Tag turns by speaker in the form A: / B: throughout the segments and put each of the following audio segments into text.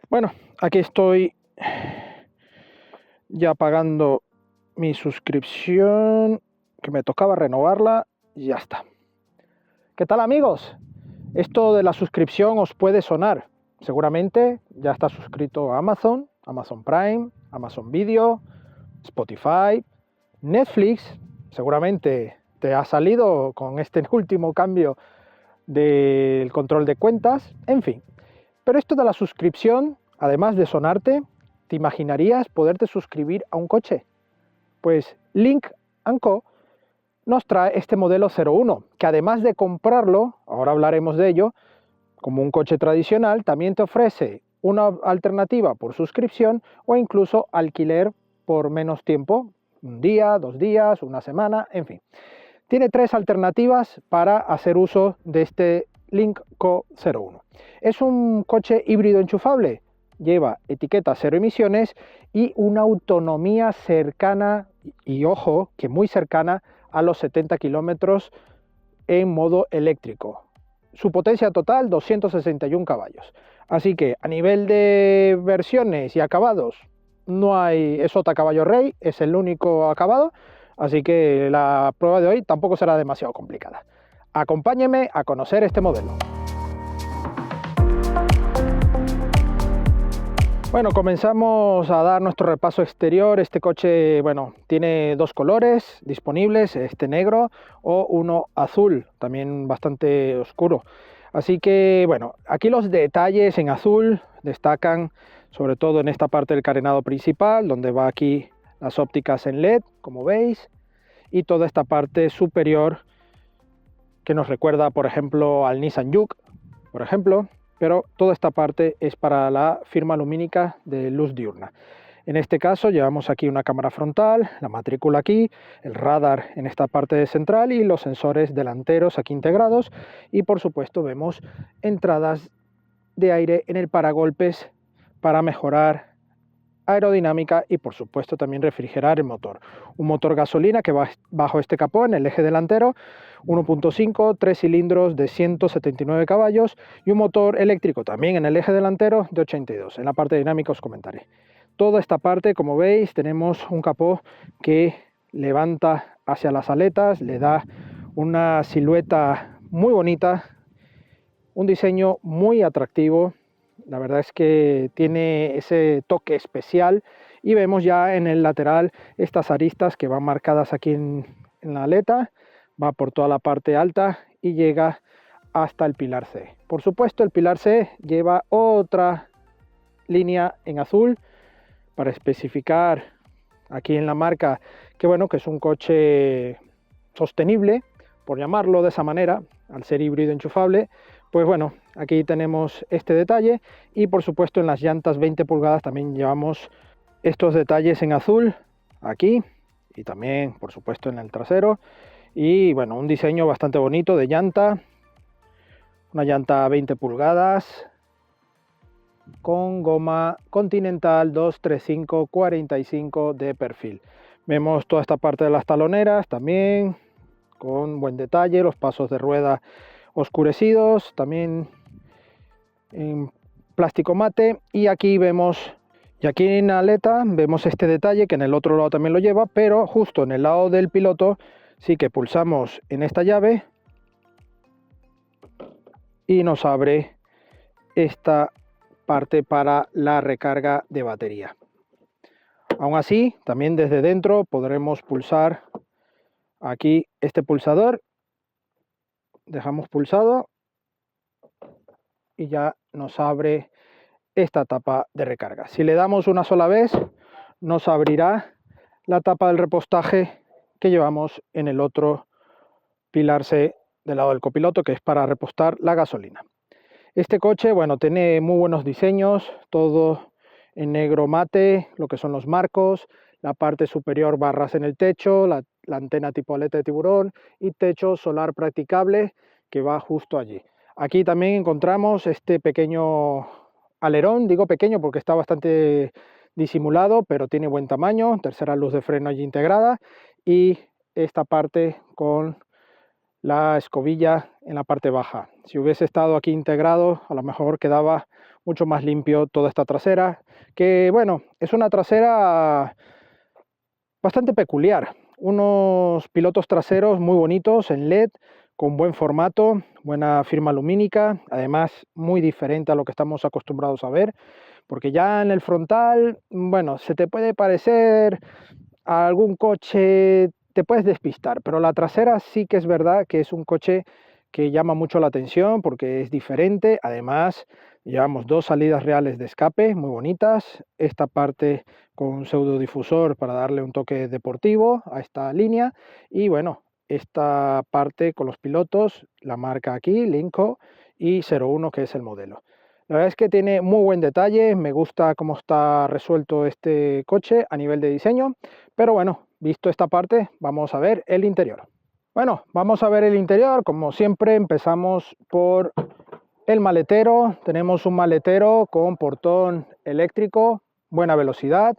A: Bueno, aquí estoy ya pagando mi suscripción, que me tocaba renovarla y ya está. ¿Qué tal, amigos? Esto de la suscripción os puede sonar. Seguramente ya estás suscrito a Amazon, Amazon Prime, Amazon Video, Spotify, Netflix. Seguramente te ha salido con este último cambio del control de cuentas, en fin. Pero esto de la suscripción, además de sonarte, ¿te imaginarías poderte suscribir a un coche? Pues Lynk & Co nos trae este modelo 01, que además de comprarlo, ahora hablaremos de ello, como un coche tradicional, también te ofrece una alternativa por suscripción o incluso alquiler por menos tiempo, un día, 2 días, una semana, en fin. Tiene 3 alternativas para hacer uso de este Lynk & Co 01. Es un coche híbrido enchufable, lleva etiqueta cero emisiones y una autonomía cercana, y ojo, que muy cercana a los 70 kilómetros en modo eléctrico. Su potencia total 261 caballos. Así que a nivel de versiones y acabados, no hay, es OTA caballo rey, es el único acabado, así que la prueba de hoy tampoco será demasiado complicada. Acompáñeme a conocer este modelo. Bueno, comenzamos a dar nuestro repaso exterior. Este coche, bueno, tiene 2 colores disponibles, este negro o uno azul, también bastante oscuro. Así que, bueno, aquí los detalles en azul destacan sobre todo en esta parte del carenado principal, donde va aquí las ópticas en LED, como veis, y toda esta parte superior que nos recuerda, por ejemplo, al Nissan Juke, por ejemplo, pero toda esta parte es para la firma lumínica de luz diurna. En este caso llevamos aquí una cámara frontal, la matrícula aquí, el radar en esta parte central y los sensores delanteros aquí integrados, y por supuesto vemos entradas de aire en el paragolpes para mejorar aerodinámica y por supuesto también refrigerar el motor. Un motor gasolina que va bajo este capó en el eje delantero, 1.5, 3 cilindros de 179 caballos y un motor eléctrico también en el eje delantero de 82. En la parte dinámica os comentaré. Toda esta parte, como veis, tenemos un capó que levanta hacia las aletas, le da una silueta muy bonita, un diseño muy atractivo. La verdad es que tiene ese toque especial y vemos ya en el lateral estas aristas que van marcadas aquí en la aleta, va por toda la parte alta y llega hasta el pilar C. Por supuesto, el pilar C lleva otra línea en azul para especificar aquí en la marca que bueno, que es un coche sostenible, por llamarlo de esa manera, al ser híbrido enchufable. Pues bueno, aquí tenemos este detalle y por supuesto en las llantas 20 pulgadas también llevamos estos detalles en azul aquí y también por supuesto en el trasero. Y bueno, un diseño bastante bonito de llanta, una llanta 20 pulgadas con goma Continental 235/45 de perfil. Vemos toda esta parte de las taloneras también con buen detalle, los pasos de rueda oscurecidos, también en plástico mate, y aquí vemos, y aquí en la aleta vemos este detalle que en el otro lado también lo lleva, pero justo en el lado del piloto sí que pulsamos en esta llave y nos abre esta parte para la recarga de batería. Aún así, también desde dentro podremos pulsar aquí este pulsador, dejamos pulsado y ya nos abre esta tapa de recarga. Si le damos una sola vez, nos abrirá la tapa del repostaje que llevamos en el otro pilar C del lado del copiloto, que es para repostar la gasolina. Este coche, bueno, tiene muy buenos diseños, todo en negro mate, lo que son los marcos, la parte superior barras en el techo, la antena tipo aleta de tiburón y techo solar practicable que va justo allí. Aquí también encontramos este pequeño alerón, digo pequeño porque está bastante disimulado, pero tiene buen tamaño, tercera luz de freno allí integrada y esta parte con la escobilla en la parte baja. Si hubiese estado aquí integrado, a lo mejor quedaba mucho más limpio toda esta trasera, que bueno, es una trasera bastante peculiar. Unos pilotos traseros muy bonitos en LED, con buen formato, buena firma lumínica, además muy diferente a lo que estamos acostumbrados a ver, porque ya en el frontal, bueno, se te puede parecer a algún coche, te puedes despistar, pero la trasera sí que es verdad que es un coche que llama mucho la atención porque es diferente. Además, llevamos dos salidas reales de escape muy bonitas, esta parte con un pseudodifusor para darle un toque deportivo a esta línea, y bueno, esta parte con los pilotos, la marca aquí, Linko, y 01, que es el modelo. La verdad es que tiene muy buen detalle, me gusta cómo está resuelto este coche a nivel de diseño, pero bueno, visto esta parte, vamos a ver el interior. Bueno, vamos a ver el interior. Como siempre, empezamos por el maletero. Tenemos un maletero con portón eléctrico, buena velocidad.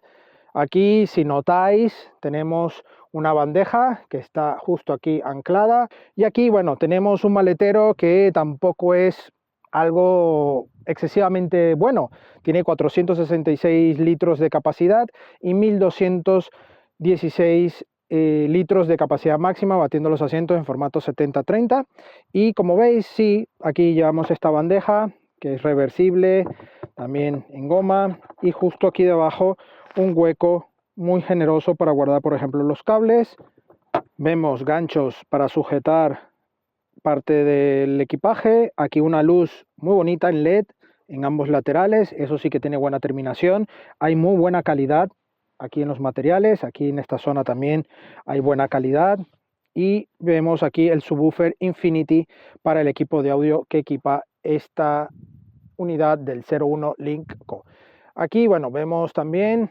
A: Aquí, si notáis, tenemos una bandeja que está justo aquí anclada. Y aquí, bueno, tenemos un maletero que tampoco es algo excesivamente bueno. Tiene 466 litros de capacidad y 1216 litros de capacidad máxima, batiendo los asientos en formato 70-30. Y como veis, sí, aquí llevamos esta bandeja que es reversible, también en goma, y justo aquí debajo un hueco muy generoso para guardar, por ejemplo, los cables. Vemos ganchos para sujetar parte del equipaje. Aquí una luz muy bonita en LED en ambos laterales, eso sí que tiene buena terminación. Hay muy buena calidad aquí en los materiales, aquí en esta zona también hay buena calidad. Y vemos aquí el subwoofer Infinity para el equipo de audio que equipa esta unidad del 01 Link Co. Aquí, bueno, vemos también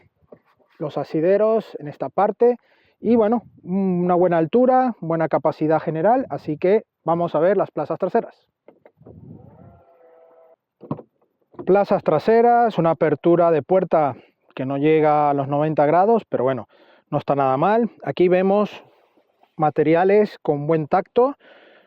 A: los asideros en esta parte y bueno, una buena altura, buena capacidad general, así que vamos a ver las plazas traseras. Plazas traseras, una apertura de puerta que no llega a los 90 grados, pero bueno, no está nada mal. Aquí vemos materiales con buen tacto,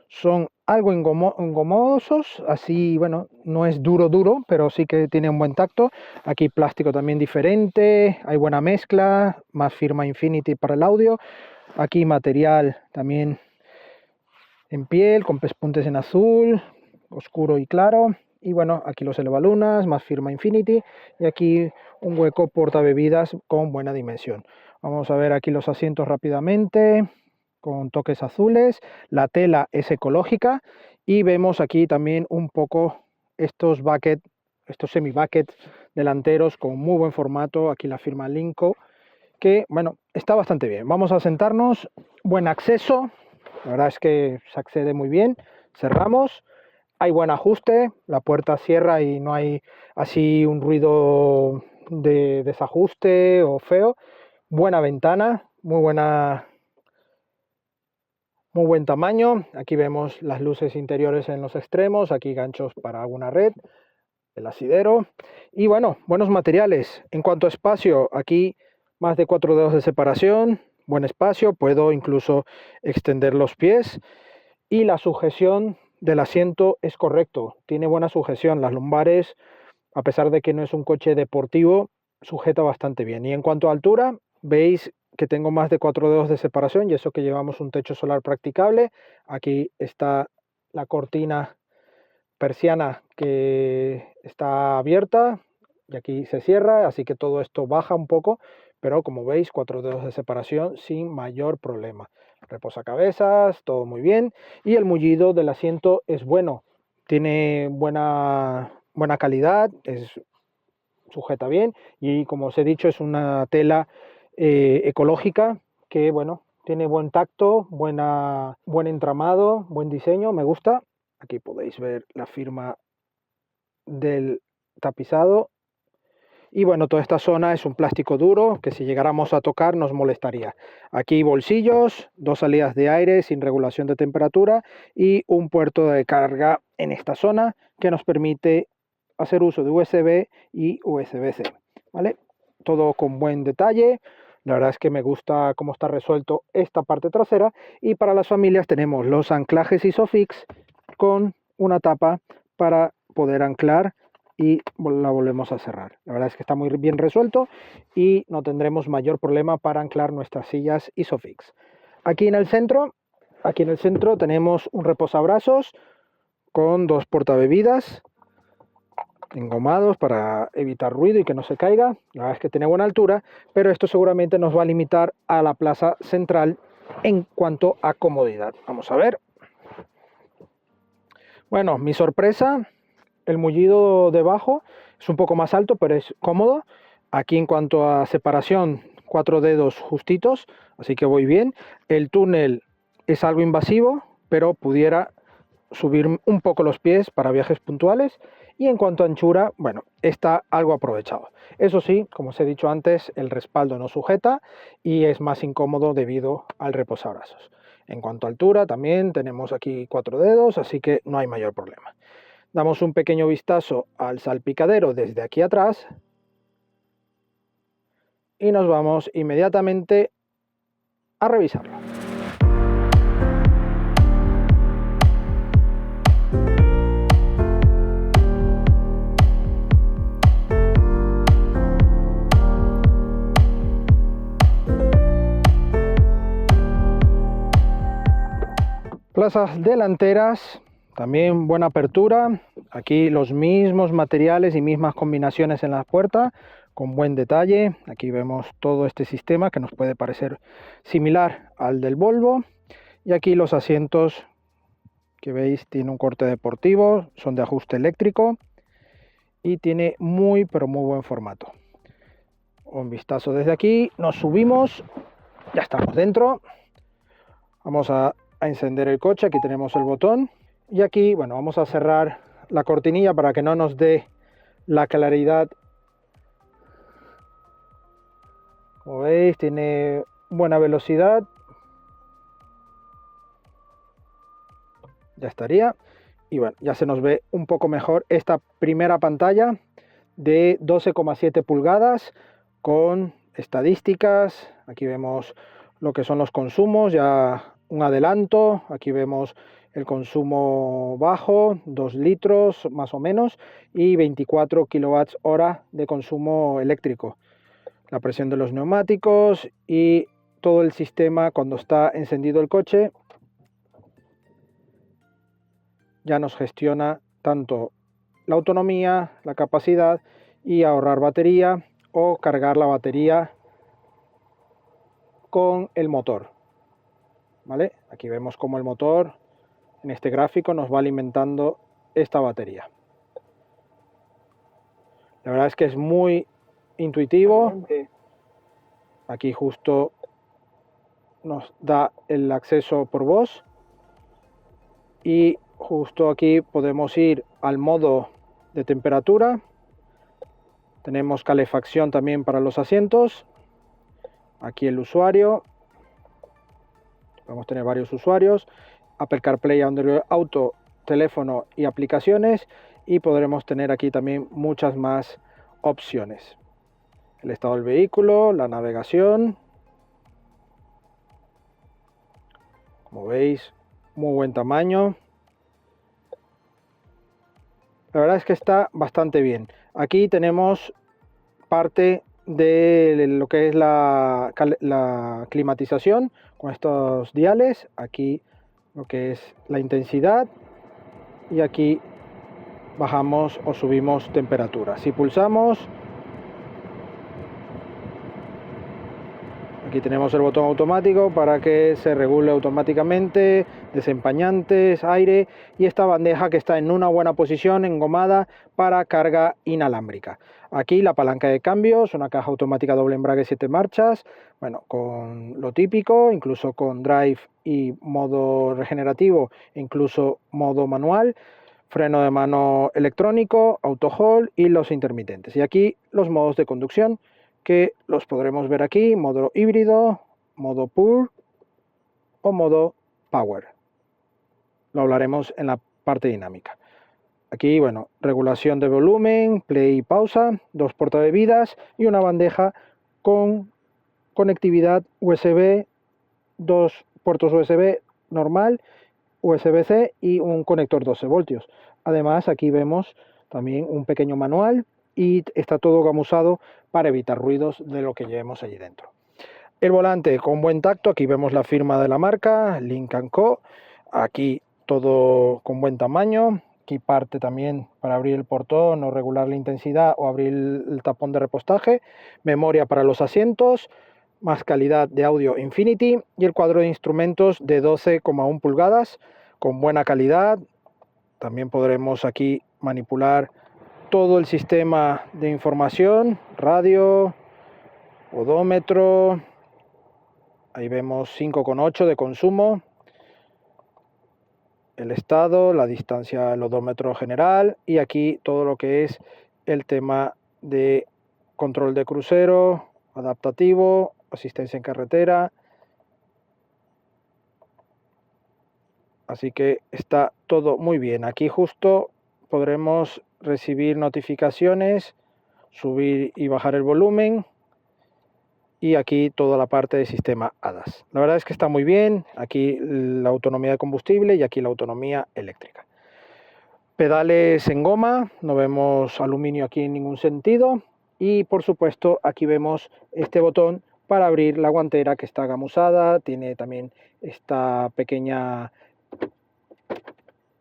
A: son algo engomosos, así, bueno, no es duro, pero sí que tiene un buen tacto. Aquí plástico también diferente, hay buena mezcla, más firma Infinity para el audio. Aquí material también en piel, con pespuntes en azul, oscuro y claro. Y bueno, aquí los elevalunas, más firma Infinity, y aquí un hueco porta bebidas con buena dimensión. Vamos a ver aquí los asientos rápidamente, con toques azules. La tela es ecológica y vemos aquí también un poco estos semi-buckets delanteros con muy buen formato. Aquí la firma Linko, que bueno, está bastante bien. Vamos a sentarnos, buen acceso, la verdad es que se accede muy bien. Cerramos, hay buen ajuste, la puerta cierra y no hay así un ruido de desajuste o feo. Buena ventana, muy buen tamaño. Aquí vemos las luces interiores en los extremos, aquí ganchos para alguna red, el asidero y bueno, buenos materiales. En cuanto a espacio, aquí más de 4 dedos de separación, buen espacio, puedo incluso extender los pies y la sujeción del asiento es correcto, tiene buena sujeción, las lumbares, a pesar de que no es un coche deportivo, sujeta bastante bien. Y en cuanto a altura, veis que tengo más de 4 dedos de separación y eso que llevamos un techo solar practicable. Aquí está la cortina persiana que está abierta y aquí se cierra, así que todo esto baja un poco, pero como veis, 4 dedos de separación sin mayor problema. Reposacabezas, todo muy bien, y el mullido del asiento es bueno, tiene buena calidad, sujeta bien y como os he dicho es una tela ecológica que bueno, tiene buen tacto, buen entramado, buen diseño, me gusta. Aquí podéis ver la firma del tapizado. Y bueno, toda esta zona es un plástico duro que si llegáramos a tocar nos molestaría. Aquí bolsillos, dos salidas de aire sin regulación de temperatura y un puerto de carga en esta zona que nos permite hacer uso de USB y USB-C, ¿vale? Todo con buen detalle, La verdad es que me gusta cómo está resuelto esta parte trasera. Y para las familias tenemos los anclajes Isofix con una tapa para poder anclar y la volvemos a cerrar. La verdad es que está muy bien resuelto y no tendremos mayor problema para anclar nuestras sillas Isofix. Aquí en el centro tenemos un reposabrazos con dos portabebidas engomados para evitar ruido y que no se caiga. La verdad es que tiene buena altura, pero esto seguramente nos va a limitar a la plaza central en cuanto a comodidad. Vamos a ver. Bueno, mi sorpresa, el mullido debajo es un poco más alto, pero es cómodo. Aquí en cuanto a separación, 4 dedos justitos, así que voy bien. El túnel es algo invasivo, pero pudiera subir un poco los pies para viajes puntuales. Y en cuanto a anchura, bueno, está algo aprovechado. Eso sí, como os he dicho antes, el respaldo no sujeta y es más incómodo debido al reposabrazos. En cuanto a altura, también tenemos aquí 4 dedos, así que no hay mayor problema. Damos un pequeño vistazo al salpicadero desde aquí atrás y nos vamos inmediatamente a revisarlo. Plazas delanteras, también buena apertura. Aquí los mismos materiales y mismas combinaciones en la puerta, con buen detalle. Aquí vemos todo este sistema que nos puede parecer similar al del Volvo. Y aquí los asientos que veis tiene un corte deportivo, son de ajuste eléctrico y tiene muy pero muy buen formato. Un vistazo desde aquí, nos subimos, ya estamos dentro. Vamos a encender el coche, aquí tenemos el botón y aquí, bueno, vamos a cerrar la cortinilla para que no nos dé la claridad. Como veis, tiene buena velocidad. Ya estaría. Y bueno, ya se nos ve un poco mejor esta primera pantalla de 12,7 pulgadas con estadísticas. Aquí vemos lo que son los consumos, ya un adelanto. Aquí vemos el consumo bajo, 2 litros más o menos, y 24 kilovatios hora de consumo eléctrico. La presión de los neumáticos y todo el sistema cuando está encendido el coche ya nos gestiona tanto la autonomía, la capacidad y ahorrar batería o cargar la batería con el motor. ¿Vale? Aquí vemos cómo el motor en este gráfico nos va alimentando esta batería. La verdad es que es muy intuitivo. Aquí justo nos da el acceso por voz y justo aquí podemos ir al modo de temperatura. Tenemos calefacción también para los asientos. Aquí el usuario. Podemos tener varios usuarios. Apple CarPlay, Android Auto, teléfono y aplicaciones. Y podremos tener aquí también muchas más opciones. El estado del vehículo, la navegación. Como veis, muy buen tamaño. La verdad es que está bastante bien. Aquí tenemos parte de lo que es la climatización con estos diales. Aquí lo que es la intensidad y aquí bajamos o subimos temperatura. Si pulsamos, aquí tenemos el botón automático para que se regule automáticamente desempañantes, aire y esta bandeja que está en una buena posición engomada para carga inalámbrica. Aquí la palanca de cambios, una caja automática doble embrague 7 marchas, bueno, con lo típico, incluso con drive y modo regenerativo, incluso modo manual, freno de mano electrónico, auto hold y los intermitentes. Y aquí los modos de conducción que los podremos ver aquí, modo híbrido, modo Pure o modo Power. Lo hablaremos en la parte dinámica. Aquí, bueno, regulación de volumen, play y pausa, 2 portabebidas y una bandeja con conectividad USB, dos puertos USB normal, USB-C y un conector 12 voltios. Además, aquí vemos también un pequeño manual y está todo gamusado para evitar ruidos de lo que llevemos allí dentro. El volante con buen tacto, aquí vemos la firma de la marca, Lynk & Co. Aquí todo con buen tamaño. Aquí parte también para abrir el portón o regular la intensidad o abrir el tapón de repostaje. Memoria para los asientos, más calidad de audio Infinity y el cuadro de instrumentos de 12,1 pulgadas con buena calidad. También podremos aquí manipular todo el sistema de información, radio, odómetro. Ahí vemos 5,8 de consumo, el estado, la distancia del odómetro general y aquí todo lo que es el tema de control de crucero, adaptativo, asistencia en carretera. Así que está todo muy bien. Aquí justo podremos recibir notificaciones, subir y bajar el volumen. Y aquí toda la parte del sistema ADAS. La verdad es que está muy bien, aquí la autonomía de combustible y aquí la autonomía eléctrica. Pedales en goma, no vemos aluminio aquí en ningún sentido y por supuesto aquí vemos este botón para abrir la guantera que está gamusada, tiene también esta pequeña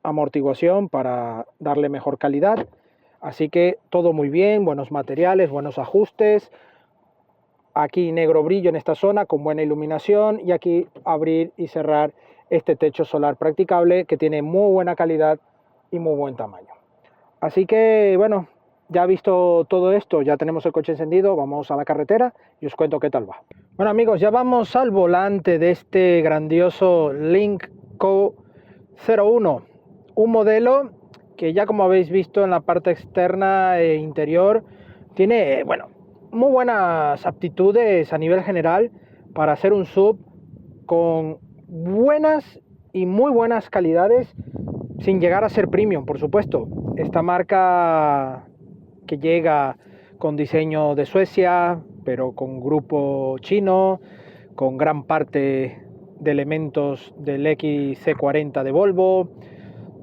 A: amortiguación para darle mejor calidad, así que todo muy bien, buenos materiales, buenos ajustes. Aquí negro brillo en esta zona con buena iluminación y aquí abrir y cerrar este techo solar practicable que tiene muy buena calidad y muy buen tamaño. Así que bueno, ya visto todo esto, ya tenemos el coche encendido, vamos a la carretera y os cuento qué tal va. Bueno amigos, ya vamos al volante de este grandioso Lynk & Co 01, un modelo que ya como habéis visto en la parte externa e interior tiene, bueno, muy buenas aptitudes a nivel general para hacer un SUV con buenas y muy buenas calidades sin llegar a ser premium, por supuesto. Esta marca que llega con diseño de Suecia, pero con grupo chino, con gran parte de elementos del XC40 de Volvo,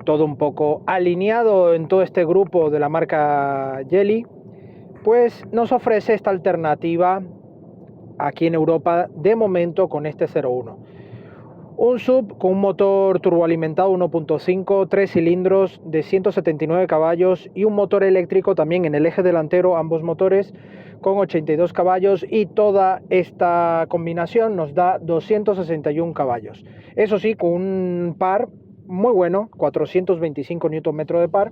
A: todo un poco alineado en todo este grupo de la marca Geely, pues nos ofrece esta alternativa aquí en Europa de momento con este 01. Un SUV con un motor turboalimentado 1.5, 3 cilindros de 179 caballos y un motor eléctrico también en el eje delantero, ambos motores con 82 caballos y toda esta combinación nos da 261 caballos. Eso sí, con un par muy bueno, 425 Nm de par,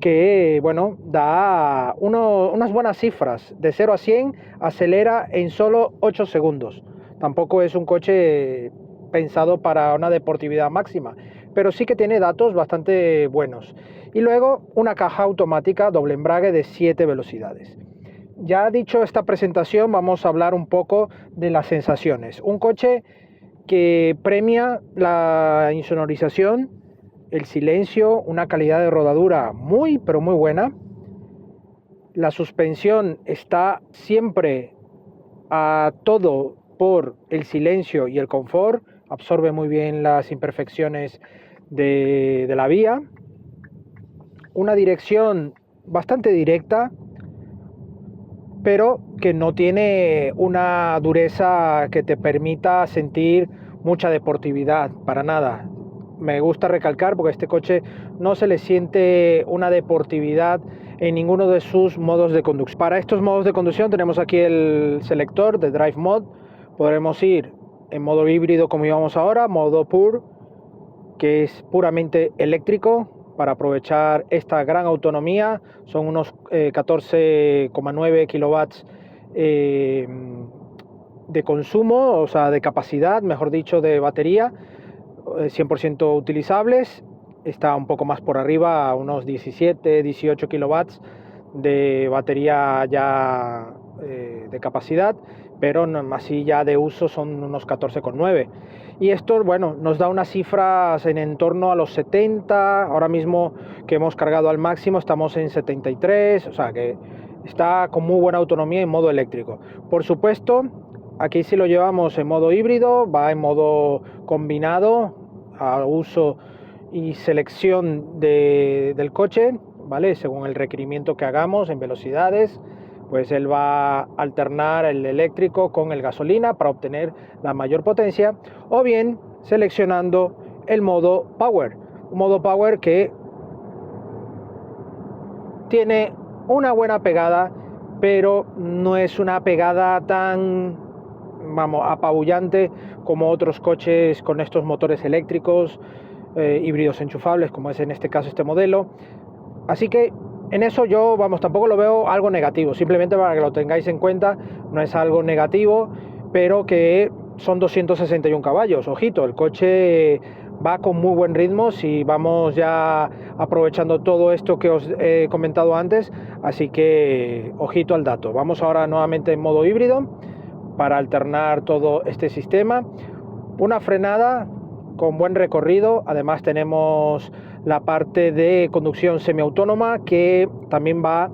A: que bueno, da unas buenas cifras. De 0 a 100 acelera en solo 8 segundos. Tampoco es un coche pensado para una deportividad máxima, pero sí que tiene datos bastante buenos. Y luego una caja automática doble embrague de 7 velocidades. Ya dicho esta presentación, vamos a hablar un poco de las sensaciones. Un coche que premia la insonorización, el silencio, una calidad de rodadura muy pero muy buena. La suspensión está siempre a todo por el silencio y el confort, absorbe muy bien las imperfecciones de la vía. Una dirección bastante directa, pero que no tiene una dureza que te permita sentir mucha deportividad, para nada. Me gusta recalcar porque a este coche no se le siente una deportividad en ninguno de sus modos de conducción. Para estos modos de conducción tenemos aquí el selector de Drive Mode. Podremos ir en modo híbrido como íbamos ahora, modo Pure, que es puramente eléctrico para aprovechar esta gran autonomía. Son unos 14,9 kilowatts de consumo, o sea, de capacidad, mejor dicho, de batería. 100% utilizables, está un poco más por arriba, a unos 17, 18 kilowatts de batería ya de capacidad, pero así ya de uso son unos 14,9. Y esto, bueno, nos da unas cifras en torno a los 70, ahora mismo que hemos cargado al máximo estamos en 73, o sea que está con muy buena autonomía en modo eléctrico. Por supuesto, aquí sí lo llevamos en modo híbrido, va en modo combinado a uso y selección del coche, ¿vale? Según el requerimiento que hagamos en velocidades, pues él va a alternar el eléctrico con el gasolina para obtener la mayor potencia, o bien seleccionando el modo Power, un modo Power que tiene una buena pegada, pero no es una pegada tan, vamos, apabullante como otros coches con estos motores eléctricos híbridos enchufables, como es en este caso este modelo. Así que en eso yo, vamos, tampoco lo veo algo negativo, simplemente para que lo tengáis en cuenta, no es algo negativo, pero que son 261 caballos, ojito, el coche va con muy buen ritmo si vamos ya aprovechando todo esto que os he comentado antes, así que ojito al dato. Vamos ahora nuevamente en modo híbrido para alternar todo este sistema. Una frenada con buen recorrido, además tenemos la parte de conducción semiautónoma que también va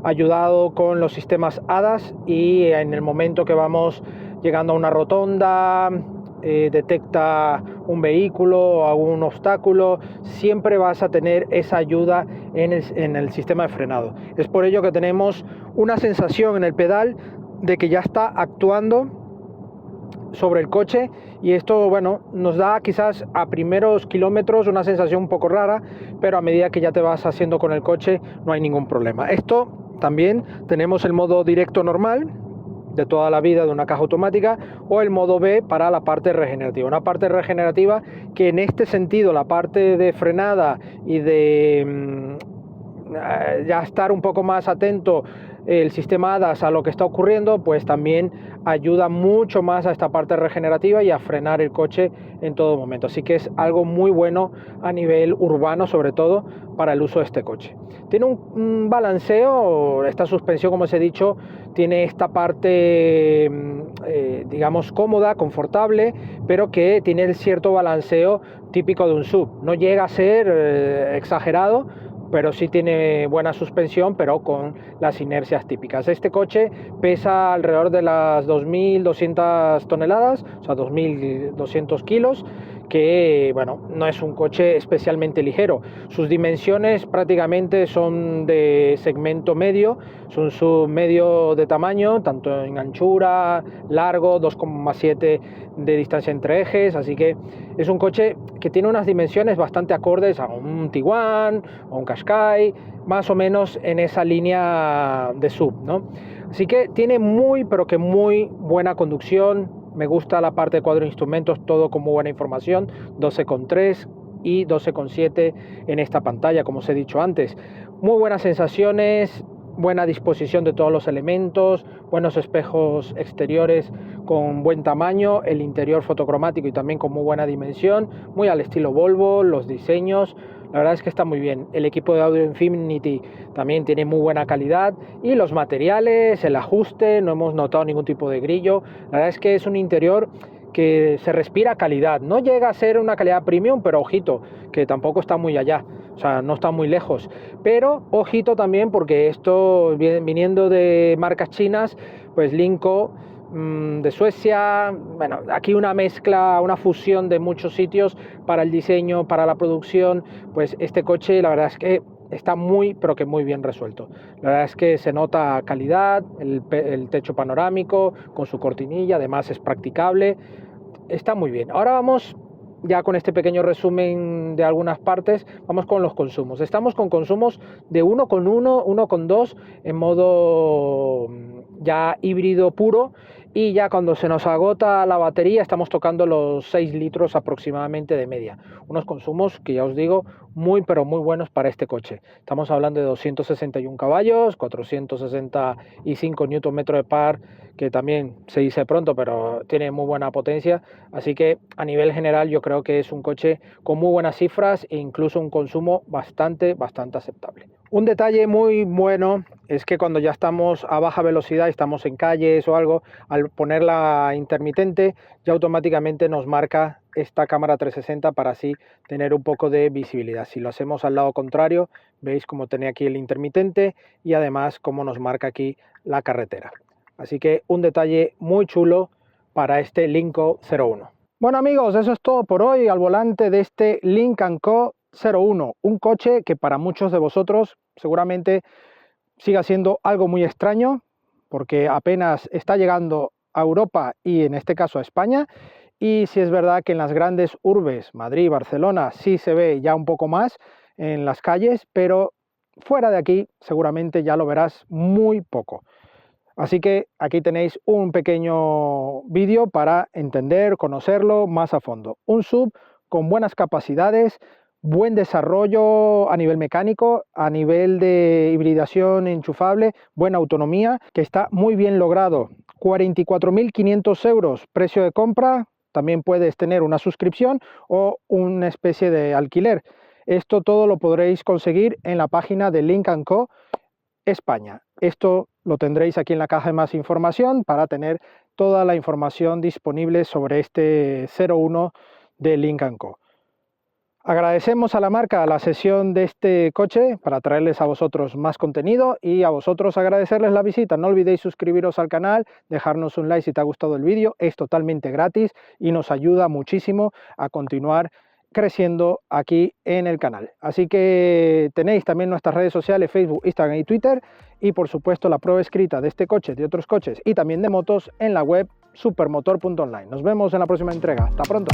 A: ayudado con los sistemas ADAS, y en el momento que vamos llegando a una rotonda, detecta un vehículo o algún obstáculo, siempre vas a tener esa ayuda en el sistema de frenado. Es por ello que tenemos una sensación en el pedal de que ya está actuando sobre el coche, y esto, bueno, nos da quizás a primeros kilómetros una sensación un poco rara, pero a medida que ya te vas haciendo con el coche no hay ningún problema. Esto también tenemos el modo directo normal de toda la vida de una caja automática, o el modo B para la parte regenerativa, una parte regenerativa que en este sentido la parte de frenada y de ya estar un poco más atento el sistema ADAS a lo que está ocurriendo, pues también ayuda mucho más a esta parte regenerativa y a frenar el coche en todo momento. Así que es algo muy bueno a nivel urbano, sobre todo para el uso de este coche. Tiene un balanceo, esta suspensión, como os he dicho, tiene esta parte digamos cómoda, confortable, pero que tiene el cierto balanceo típico de un SUV. No llega a ser exagerado, pero sí tiene buena suspensión, pero con las inercias típicas. Este coche pesa alrededor de las 2.200 toneladas, o sea, 2.200 kilos, que, bueno, no es un coche especialmente ligero. Sus dimensiones prácticamente son de segmento medio, son un SUV medio de tamaño, tanto en anchura, largo, 2,7 de distancia entre ejes, así que es un coche que tiene unas dimensiones bastante acordes a un Tiguan o un Qashqai, más o menos en esa línea de SUV, ¿no? Así que tiene muy, pero que muy buena conducción. Me gusta la parte de cuadro de instrumentos, todo con muy buena información, 12,3 y 12,7 en esta pantalla, como os he dicho antes. Muy buenas sensaciones, buena disposición de todos los elementos, buenos espejos exteriores con buen tamaño, el interior fotocromático y también con muy buena dimensión, muy al estilo Volvo, los diseños, la verdad es que está muy bien. El equipo de Audio Infinity también tiene muy buena calidad, y los materiales, el ajuste, no hemos notado ningún tipo de grillo. La verdad es que es un interior que se respira calidad, no llega a ser una calidad premium, pero ojito, que tampoco está muy allá, o sea, no está muy lejos, pero ojito también porque esto viniendo de marcas chinas, pues Linko de Suecia, bueno, aquí una mezcla, una fusión de muchos sitios para el diseño, para la producción, pues este coche la verdad es que está muy, pero que muy bien resuelto. La verdad es que se nota calidad, el techo panorámico con su cortinilla, además es practicable, está muy bien. Ahora vamos, ya con este pequeño resumen de algunas partes, vamos con los consumos. Estamos con consumos de 1,1, 1,2 en modo ya híbrido puro, y ya cuando se nos agota la batería estamos tocando los 6 litros aproximadamente de media. Unos consumos que ya os digo, muy pero muy buenos para este coche. Estamos hablando de 261 caballos, 465 Nm de par, que también se dice pronto, pero tiene muy buena potencia. Así que a nivel general yo creo que es un coche con muy buenas cifras e incluso un consumo bastante aceptable. Un detalle muy bueno es que cuando ya estamos a baja velocidad, estamos en calles o algo, al poner la intermitente ya automáticamente nos marca esta cámara 360 para así tener un poco de visibilidad. Si lo hacemos al lado contrario, veis cómo tiene aquí el intermitente y además cómo nos marca aquí la carretera. Así que un detalle muy chulo para este Lynk & Co 01. Bueno amigos, eso es todo por hoy al volante de este Lynk & Co 01, un coche que para muchos de vosotros seguramente siga siendo algo muy extraño, porque apenas está llegando a Europa y en este caso a España, y si es verdad que en las grandes urbes, Madrid, Barcelona, sí se ve ya un poco más en las calles, pero fuera de aquí seguramente ya lo verás muy poco. Así que aquí tenéis un pequeño vídeo para entender, conocerlo más a fondo. Un SUV con buenas capacidades, buen desarrollo a nivel mecánico, a nivel de hibridación enchufable, buena autonomía, que está muy bien logrado. 44.500 euros precio de compra, también puedes tener una suscripción o una especie de alquiler. Esto todo lo podréis conseguir en la página de Lynk & Co España. Esto lo tendréis aquí en la caja de más información para tener toda la información disponible sobre este 01 de Lynk & Co. Agradecemos a la marca la sesión de este coche para traerles a vosotros más contenido y a vosotros agradecerles la visita. No olvidéis suscribiros al canal, dejarnos un like si te ha gustado el vídeo, es totalmente gratis y nos ayuda muchísimo a continuar creciendo aquí en el canal. Así que tenéis también nuestras redes sociales, Facebook, Instagram y Twitter, y por supuesto la prueba escrita de este coche, de otros coches y también de motos en la web supermotor.online. Nos vemos en la próxima entrega. Hasta pronto.